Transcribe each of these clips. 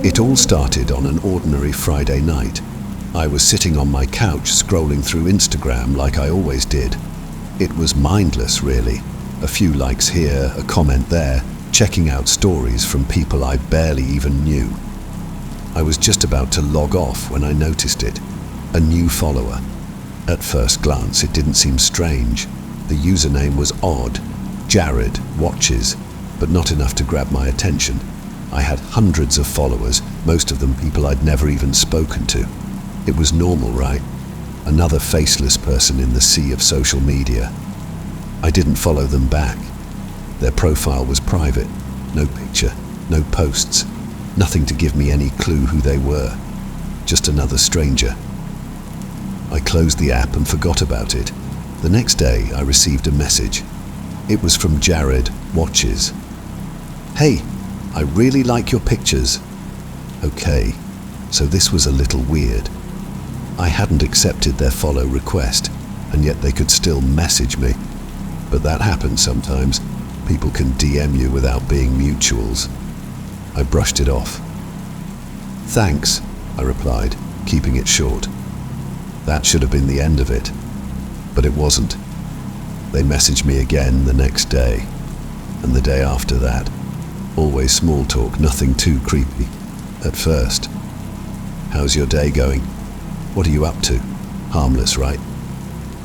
It all started on an ordinary Friday night. I was sitting on my couch scrolling through Instagram like I always did. It was mindless, really. A few likes here, a comment there, checking out stories from people I barely even knew. I was just about to log off when I noticed it. A new follower. At first glance, it didn't seem strange. The username was odd. Jared Watches, but not enough to grab my attention. I had hundreds of followers, most of them people I'd never even spoken to. It was normal, right? Another faceless person in the sea of social media. I didn't follow them back. Their profile was private. No picture, no posts, nothing to give me any clue who they were. Just another stranger. I closed the app and forgot about it. The next day, I received a message. It was from Jared Watches. "Hey, I really like your pictures." Okay, so this was a little weird. I hadn't accepted their follow request, and yet they could still message me. But that happens sometimes. People can DM you without being mutuals. I brushed it off. "Thanks," I replied, keeping it short. That should have been the end of it, but it wasn't. They messaged me again the next day, and the day after that. Always small talk, nothing too creepy. At first. "How's your day going? What are you up to?" Harmless, right?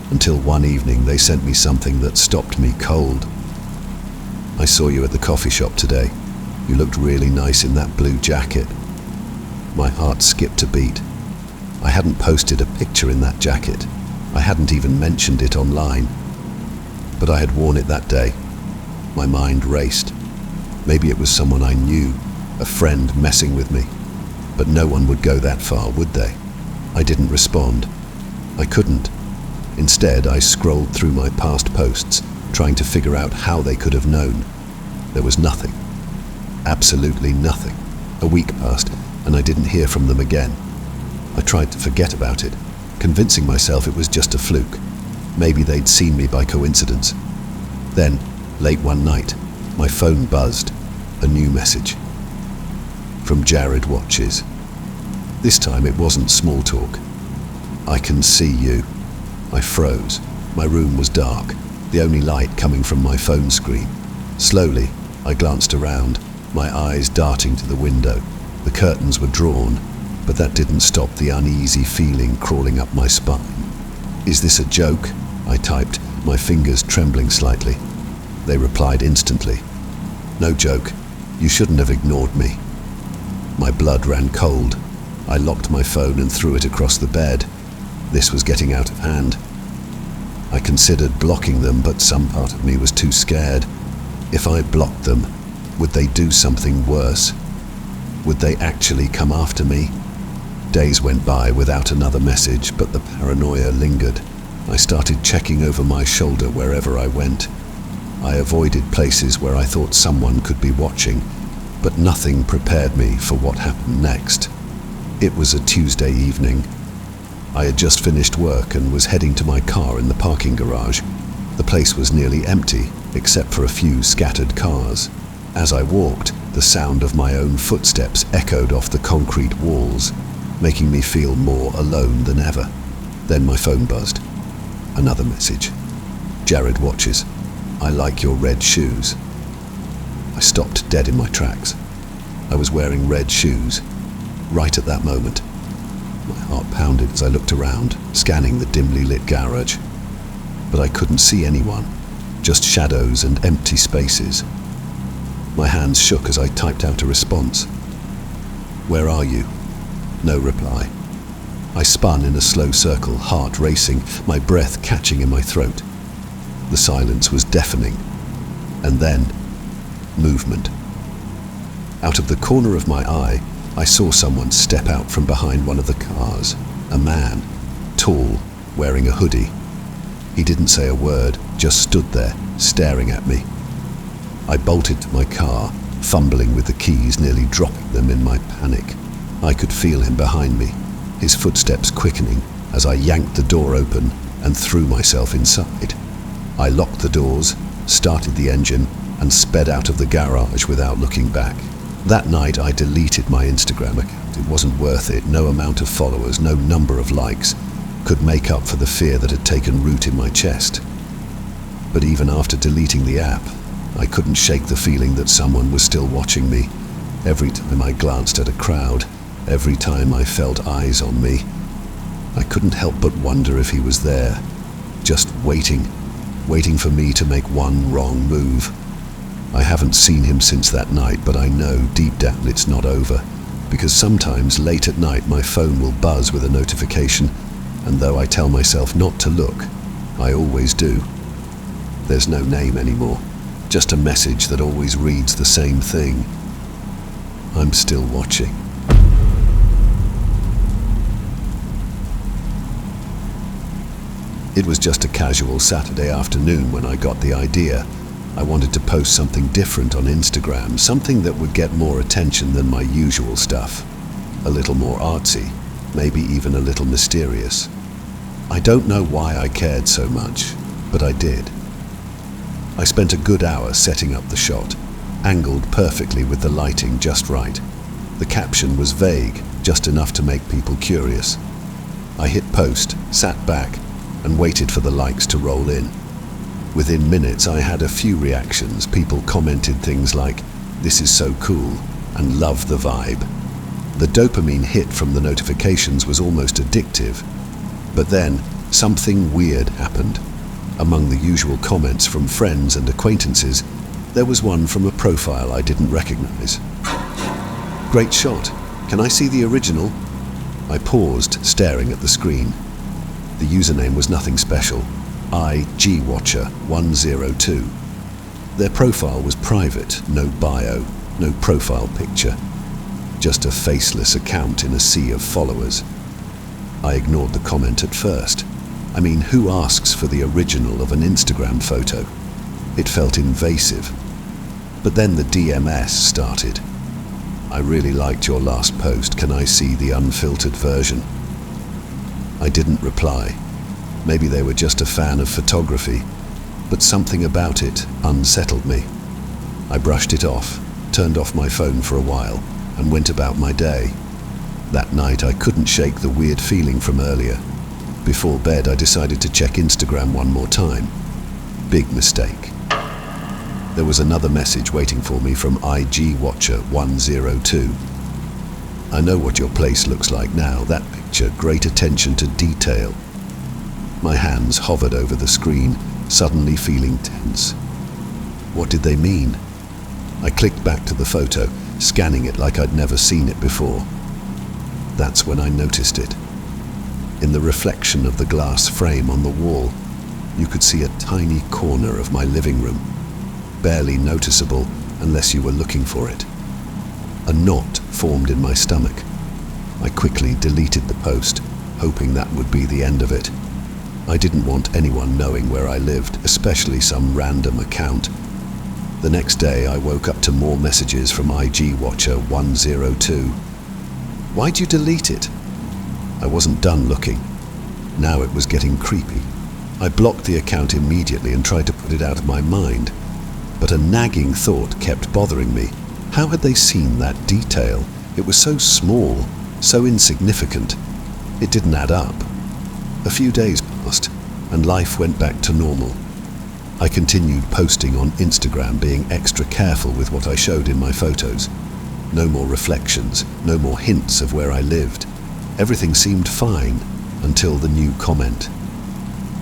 Until one evening they sent me something that stopped me cold. "I saw you at the coffee shop today. You looked really nice in that blue jacket." My heart skipped a beat. I hadn't posted a picture in that jacket. I hadn't even mentioned it online. But I had worn it that day. My mind raced. Maybe it was someone I knew, a friend messing with me. But no one would go that far, would they? I didn't respond. I couldn't. Instead, I scrolled through my past posts, trying to figure out how they could have known. There was nothing. Absolutely nothing. A week passed, and I didn't hear from them again. I tried to forget about it, convincing myself it was just a fluke. Maybe they'd seen me by coincidence. Then, late one night, my phone buzzed. A new message. From Jared Watches. This time it wasn't small talk. "I can see you." I froze. My room was dark, the only light coming from my phone screen. Slowly, I glanced around, my eyes darting to the window. The curtains were drawn, but that didn't stop the uneasy feeling crawling up my spine. "Is this a joke?" I typed, my fingers trembling slightly. They replied instantly. "No joke. You shouldn't have ignored me." My blood ran cold. I locked my phone and threw it across the bed. This was getting out of hand. I considered blocking them, but some part of me was too scared. If I blocked them, would they do something worse? Would they actually come after me? Days went by without another message, but the paranoia lingered. I started checking over my shoulder wherever I went. I avoided places where I thought someone could be watching, but nothing prepared me for what happened next. It was a Tuesday evening. I had just finished work and was heading to my car in the parking garage. The place was nearly empty, except for a few scattered cars. As I walked, the sound of my own footsteps echoed off the concrete walls, making me feel more alone than ever. Then my phone buzzed. Another message. "Jared Watches. I like your red shoes." I stopped dead in my tracks. I was wearing red shoes. Right at that moment. My heart pounded as I looked around, scanning the dimly lit garage. But I couldn't see anyone, just shadows and empty spaces. My hands shook as I typed out a response. "Where are you?" No reply. I spun in a slow circle, heart racing, my breath catching in my throat. The silence was deafening. And then, movement. Out of the corner of my eye, I saw someone step out from behind one of the cars. A man, tall, wearing a hoodie. He didn't say a word, just stood there, staring at me. I bolted to my car, fumbling with the keys, nearly dropping them in my panic. I could feel him behind me, his footsteps quickening as I yanked the door open and threw myself inside. I locked the doors, started the engine, and sped out of the garage without looking back. That night I deleted my Instagram account. It wasn't worth it. No amount of followers, no number of likes could make up for the fear that had taken root in my chest. But even after deleting the app, I couldn't shake the feeling that someone was still watching me. Every time I glanced at a crowd, every time I felt eyes on me, I couldn't help but wonder if he was there, just waiting for me to make one wrong move. I haven't seen him since that night, but I know deep down it's not over, because sometimes late at night my phone will buzz with a notification, and though I tell myself not to look, I always do. There's no name anymore, just a message that always reads the same thing. I'm still watching. It was just a casual Saturday afternoon when I got the idea. I wanted to post something different on Instagram, something that would get more attention than my usual stuff. A little more artsy, maybe even a little mysterious. I don't know why I cared so much, but I did. I spent a good hour setting up the shot, angled perfectly with the lighting just right. The caption was vague, just enough to make people curious. I hit post, sat back, and waited for the likes to roll in. Within minutes, I had a few reactions. People commented things like, "This is so cool," and "Love the vibe." The dopamine hit from the notifications was almost addictive. But then, something weird happened. Among the usual comments from friends and acquaintances, there was one from a profile I didn't recognize. "Great shot. Can I see the original?" I paused, staring at the screen. The username was nothing special. IGWatcher102. Their profile was private, no bio, no profile picture. Just a faceless account in a sea of followers. I ignored the comment at first. I mean, who asks for the original of an Instagram photo? It felt invasive. But then the DMS started. "I really liked your last post. Can I see the unfiltered version?" I didn't reply. Maybe they were just a fan of photography, but something about it unsettled me. I brushed it off, turned off my phone for a while, and went about my day. That night I couldn't shake the weird feeling from earlier. Before bed I decided to check Instagram one more time. Big mistake. There was another message waiting for me from IGWatcher102. "I know what your place looks like now. That picture, great attention to detail." My hands hovered over the screen, suddenly feeling tense. What did they mean? I clicked back to the photo, scanning it like I'd never seen it before. That's when I noticed it. In the reflection of the glass frame on the wall, you could see a tiny corner of my living room, barely noticeable unless you were looking for it. A knot formed in my stomach. I quickly deleted the post, hoping that would be the end of it. I didn't want anyone knowing where I lived, especially some random account. The next day, I woke up to more messages from IGWatcher102. "Why'd you delete it?" I wasn't done looking. Now it was getting creepy. I blocked the account immediately and tried to put it out of my mind. But a nagging thought kept bothering me. How had they seen that detail? It was so small, so insignificant. It didn't add up. A few days passed, and life went back to normal. I continued posting on Instagram, being extra careful with what I showed in my photos. No more reflections, no more hints of where I lived. Everything seemed fine until the new comment.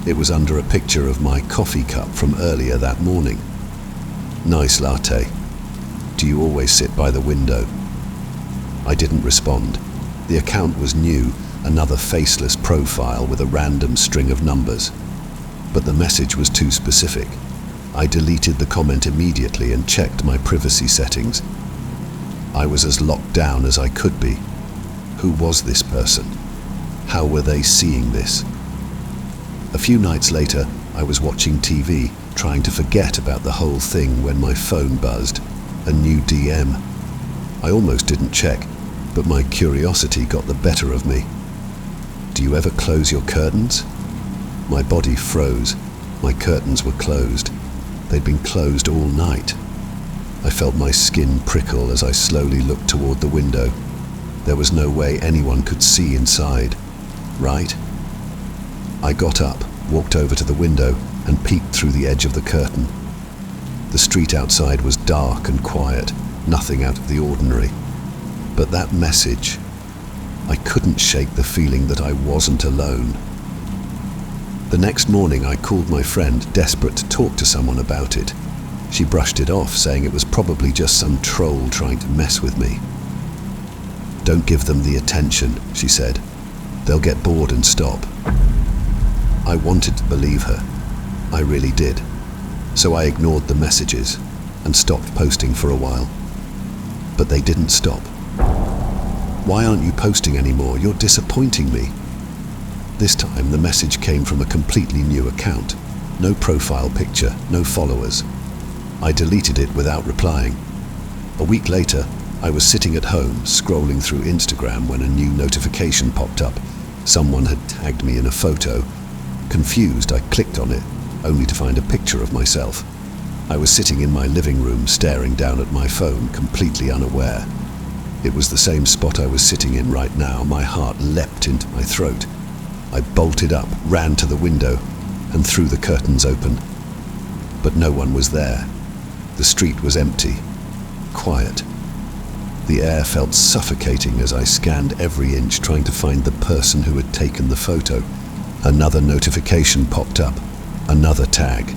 It was under a picture of my coffee cup from earlier that morning. "Nice latte. Do you always sit by the window?" I didn't respond. The account was new, another faceless profile with a random string of numbers. But the message was too specific. I deleted the comment immediately and checked my privacy settings. I was as locked down as I could be. Who was this person? How were they seeing this? A few nights later, I was watching TV, trying to forget about the whole thing when my phone buzzed. A new DM. I almost didn't check, but my curiosity got the better of me. "Do you ever close your curtains?" My body froze. My curtains were closed. They'd been closed all night. I felt my skin prickle as I slowly looked toward the window. There was no way anyone could see inside, right? I got up, walked over to the window, and peeked through the edge of the curtain. The street outside was dark and quiet, nothing out of the ordinary. But that message, I couldn't shake the feeling that I wasn't alone. The next morning I called my friend, desperate to talk to someone about it. She brushed it off, saying it was probably just some troll trying to mess with me. "Don't give them the attention," she said. "They'll get bored and stop." I wanted to believe her. I really did. So I ignored the messages and stopped posting for a while. But they didn't stop. "Why aren't you posting anymore? You're disappointing me." This time the message came from a completely new account. No profile picture, no followers. I deleted it without replying. A week later, I was sitting at home, scrolling through Instagram when a new notification popped up. Someone had tagged me in a photo. Confused, I clicked on it, only to find a picture of myself. I was sitting in my living room, staring down at my phone, completely unaware. It was the same spot I was sitting in right now. My heart leapt into my throat. I bolted up, ran to the window, and threw the curtains open. But no one was there. The street was empty, quiet. The air felt suffocating as I scanned every inch, trying to find the person who had taken the photo. Another notification popped up, another tag.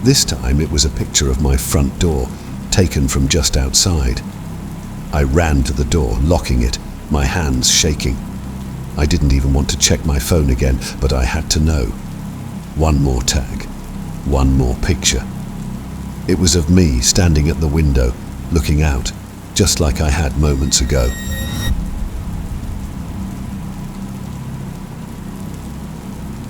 This time it was a picture of my front door, taken from just outside. I ran to the door, locking it, my hands shaking. I didn't even want to check my phone again, but I had to know. One more tag, one more picture. It was of me standing at the window, looking out, just like I had moments ago.